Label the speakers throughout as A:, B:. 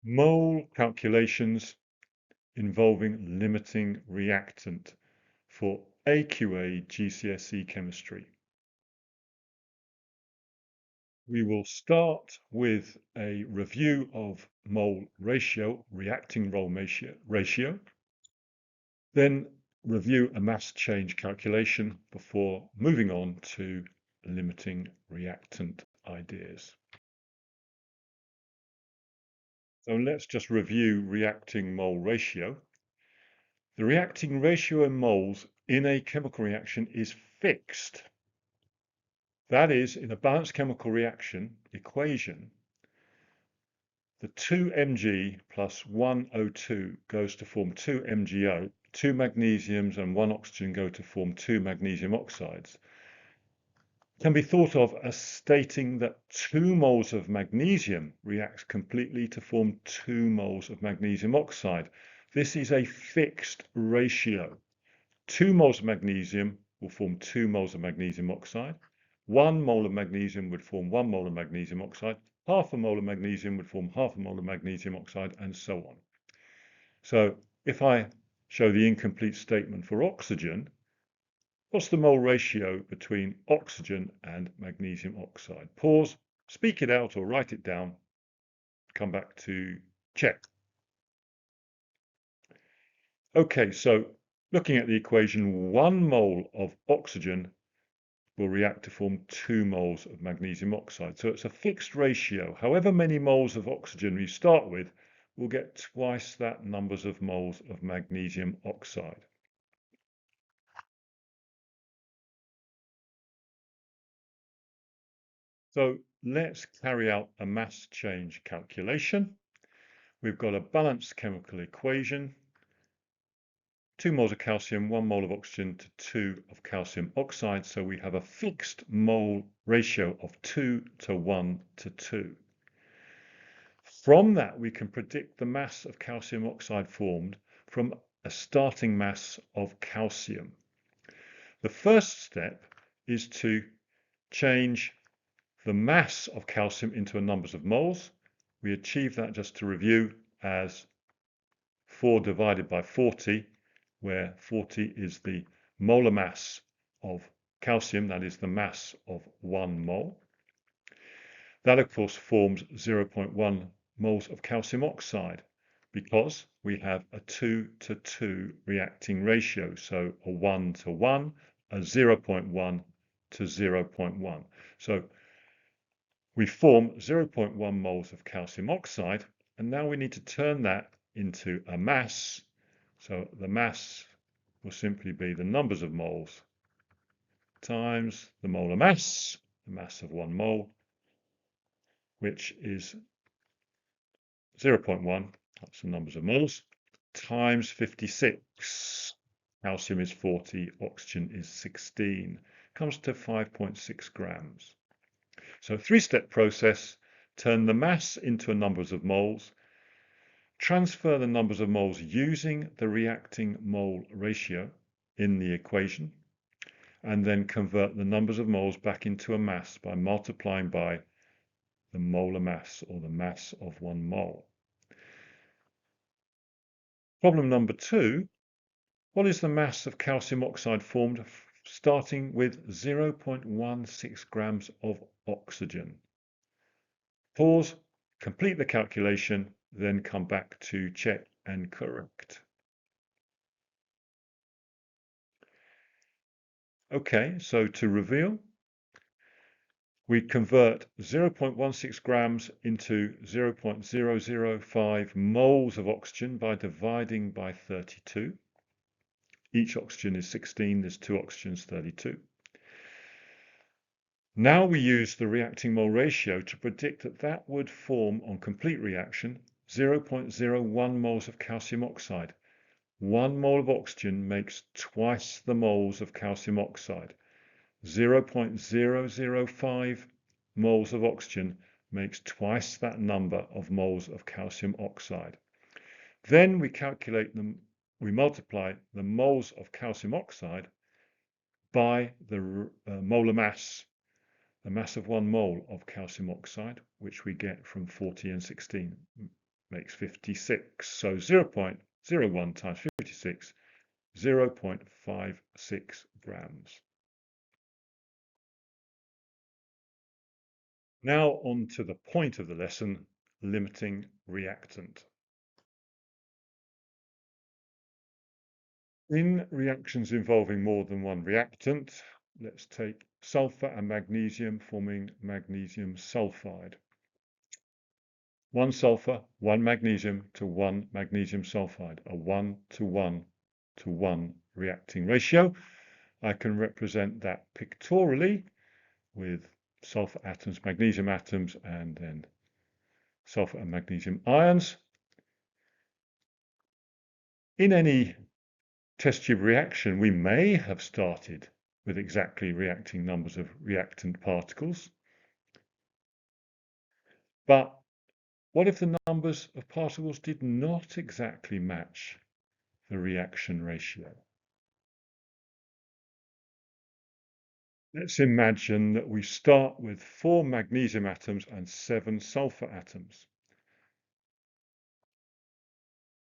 A: Mole calculations involving limiting reactant for AQA GCSE Chemistry. We will start with a review of mole ratio, reacting mole ratio, then review a mass change calculation before moving on to limiting reactant ideas. So let's just review reacting mole ratio. The reacting ratio in moles in a chemical reaction is fixed. That is, in a balanced chemical reaction equation, the 2 Mg plus 1 O2 goes to form 2 MgO, 2 magnesiums and 1 oxygen go to form 2 magnesium oxides. Can be thought of as stating that 2 moles of magnesium reacts completely to form 2 moles of magnesium oxide. This is a fixed ratio. 2 moles of magnesium will form 2 moles of magnesium oxide. 1 mole of magnesium would form 1 mole of magnesium oxide. Half a mole of magnesium would form half a mole of magnesium oxide, and so on. So if I show the incomplete statement for oxygen, what's the mole ratio between oxygen and magnesium oxide? Pause, speak it out or write it down, come back to check. Okay, so looking at the equation, 1 mole of oxygen will react to form 2 moles of magnesium oxide. So it's a fixed ratio. However many moles of oxygen we start with, we'll get twice that numbers of moles of magnesium oxide. So let's carry out a mass change calculation. We've got a balanced chemical equation. 2 moles of calcium, 1 mole of oxygen to 2 of calcium oxide. So we have a fixed mole ratio of 2 to 1 to 2. From that, we can predict the mass of calcium oxide formed from a starting mass of calcium. The first step is to change the mass of calcium into a numbers of moles. We achieve that, just to review, as 4 divided by 40, where 40 is the molar mass of calcium, that is the mass of 1 mole. That, of course, forms 0.1 moles of calcium oxide because we have a 2 to 2 reacting ratio, so a 1 to 1, a 0.1 to 0.1. So we form 0.1 moles of calcium oxide, and now we need to turn that into a mass. So the mass will simply be the numbers of moles times the molar mass, the mass of 1 mole, which is 0.1, that's the numbers of moles, times 56. Calcium is 40, oxygen is 16, comes to 5.6 grams. So 3-step process: turn the mass into numbers of moles, transfer the numbers of moles using the reacting mole ratio in the equation, and then convert the numbers of moles back into a mass by multiplying by the molar mass, or the mass of 1 mole. Problem number 2, what is the mass of calcium oxide formed starting with 0.16 grams of oxygen? Pause, complete the calculation, then come back to check and correct. Okay, so to reveal, we convert 0.16 grams into 0.005 moles of oxygen by dividing by 32. Each oxygen is 16, there's 2 oxygens, 32. Now we use the reacting mole ratio to predict that that would form, on complete reaction, 0.01 moles of calcium oxide. 1 mole of oxygen makes twice the moles of calcium oxide. 0.005 moles of oxygen makes twice that number of moles of calcium oxide. Then we calculate them, we multiply the moles of calcium oxide by the molar mass, the mass of 1 mole of calcium oxide, which we get from 40 and 16. makes 56. So 0.01 times 56, 0.56 grams. Now on to the point of the lesson, limiting reactant. In reactions involving more than one reactant, let's take sulfur and magnesium forming magnesium sulfide. One sulfur, one magnesium to one magnesium sulfide, a 1:1:1 reacting ratio. I can represent that pictorially with sulfur atoms, magnesium atoms, and then sulfur and magnesium ions. In any test tube reaction, we may have started with exactly reacting numbers of reactant particles. But what if the numbers of particles did not exactly match the reaction ratio? Let's imagine that we start with 4 magnesium atoms and 7 sulfur atoms.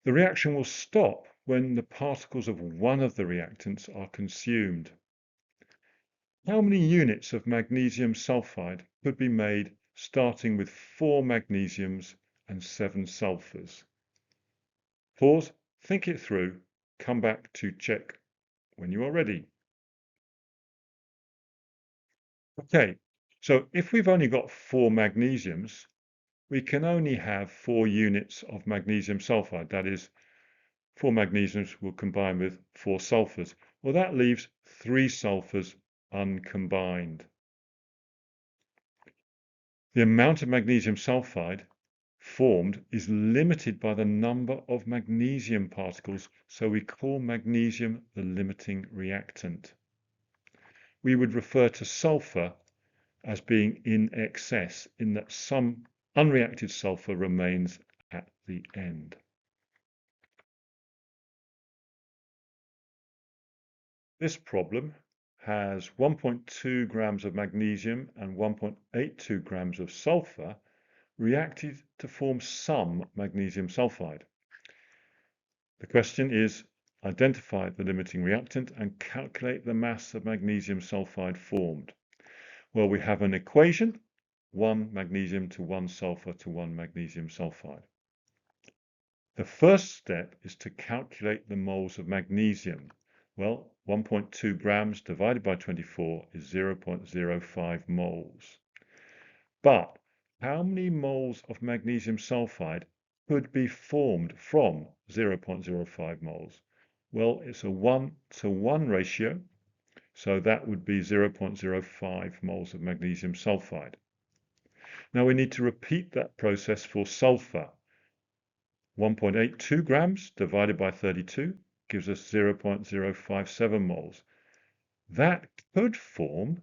A: The reaction will stop when the particles of one of the reactants are consumed. How many units of magnesium sulfide could be made starting with 4 magnesiums and 7 sulfurs? Pause, think it through, come back to check when you are ready. Okay, so if we've only got 4 magnesiums, we can only have 4 units of magnesium sulfide. That is, 4 magnesiums will combine with 4 sulfurs. Well, that leaves 3 sulfurs uncombined. The amount of magnesium sulfide formed is limited by the number of magnesium particles, so we call magnesium the limiting reactant. We would refer to sulfur as being in excess, in that some unreacted sulfur remains at the end. This problem has 1.2 grams of magnesium and 1.82 grams of sulfur reacted to form some magnesium sulfide. The question is, identify the limiting reactant and calculate the mass of magnesium sulfide formed. Well, we have an equation, 1 magnesium to 1 sulfur to 1 magnesium sulfide. The first step is to calculate the moles of magnesium. Well, 1.2 grams divided by 24 is 0.05 moles. But how many moles of magnesium sulfide could be formed from 0.05 moles? Well, it's a 1:1 ratio, so that would be 0.05 moles of magnesium sulfide. Now we need to repeat that process for sulfur. 1.82 grams divided by 32 gives us 0.057 moles. That could form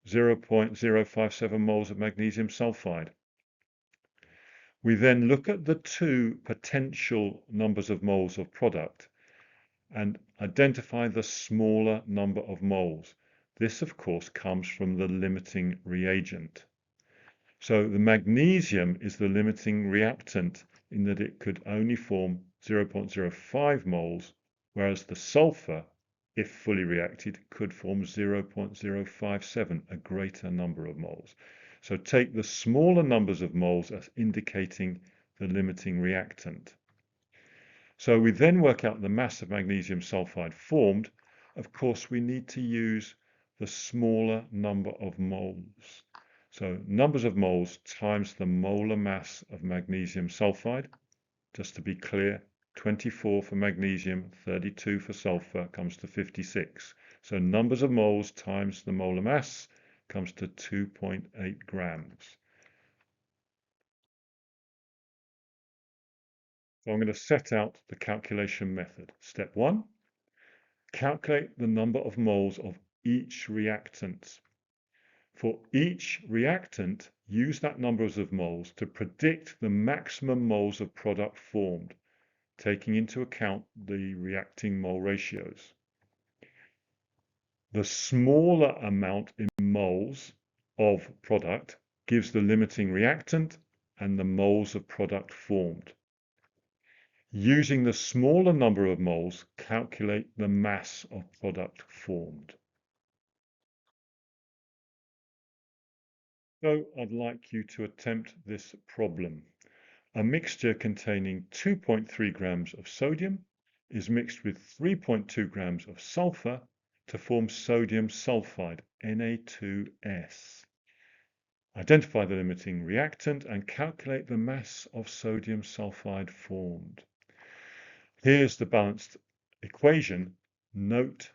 A: 0.057 moles of magnesium sulfide. We then look at the 2 potential numbers of moles of product and identify the smaller number of moles. This, of course, comes from the limiting reagent. So the magnesium is the limiting reactant in that it could only form 0.05 moles, whereas the sulfur, if fully reacted, could form 0.057, a greater number of moles. So take the smaller numbers of moles as indicating the limiting reactant. So we then work out the mass of magnesium sulfide formed. Of course, we need to use the smaller number of moles. So numbers of moles times the molar mass of magnesium sulfide. Just to be clear, 24 for magnesium, 32 for sulfur comes to 56. So numbers of moles times the molar mass comes to 2.8 grams. So I'm going to set out the calculation method. Step 1, calculate the number of moles of each reactant. For each reactant, use that number of moles to predict the maximum moles of product formed, taking into account the reacting mole ratios. The smaller amount in moles of product gives the limiting reactant, and the moles of product formed. Using the smaller number of moles, calculate the mass of product formed. So I'd like you to attempt this problem. A mixture containing 2.3 grams of sodium is mixed with 3.2 grams of sulfur to form sodium sulfide, Na2S. Identify the limiting reactant and calculate the mass of sodium sulfide formed. Here's the balanced equation. Note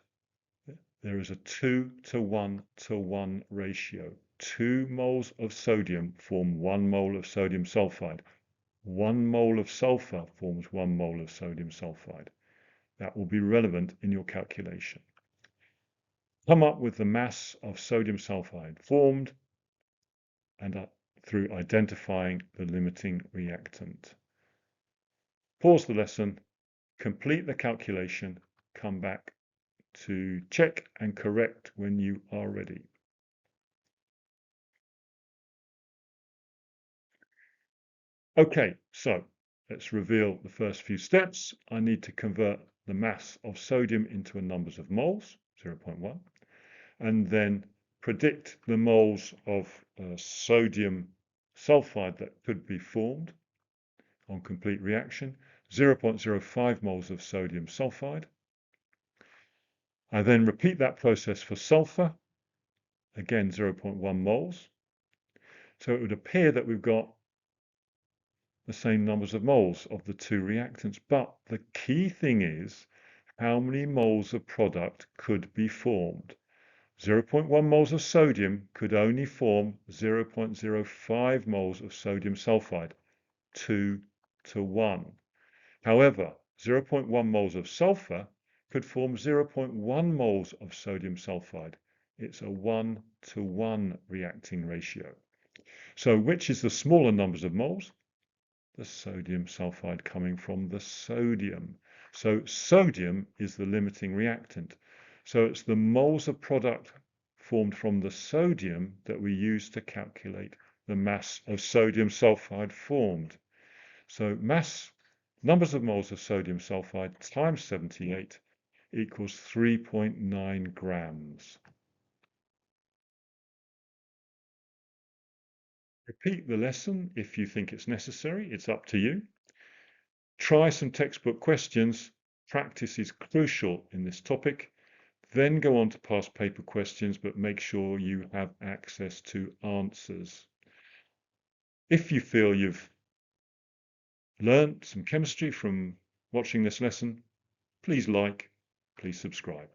A: there is a 2 to 1 to 1 ratio. 2 moles of sodium form 1 mole of sodium sulfide. 1 mole of sulfur forms 1 mole of sodium sulfide. That will be relevant in your calculation. Come up with the mass of sodium sulfide formed and through identifying the limiting reactant. Pause the lesson, complete the calculation, come back to check and correct when you are ready. Okay, so let's reveal the first few steps. I need to convert the mass of sodium into numbers of moles, 0.1, and then predict the moles of sodium sulfide that could be formed on complete reaction, 0.05 moles of sodium sulfide. I then repeat that process for sulfur, again 0.1 moles. So it would appear that we've got the same numbers of moles of the two reactants, but the key thing is how many moles of product could be formed. 0.1 moles of sodium could only form 0.05 moles of sodium sulfide, 2 to 1. However, 0.1 moles of sulfur could form 0.1 moles of sodium sulfide. It's a 1 to 1 reacting ratio. So which is the smaller numbers of moles? The sodium sulfide coming from the sodium. So sodium is the limiting reactant. So it's the moles of product formed from the sodium that we use to calculate the mass of sodium sulfide formed. So numbers of moles of sodium sulfide times 78 equals 3.9 grams. Repeat the lesson if you think it's necessary. It's up to you. Try some textbook questions. Practice is crucial in this topic. Then go on to past paper questions, but make sure you have access to answers. If you feel you've learned some chemistry from watching this lesson, please like, please subscribe.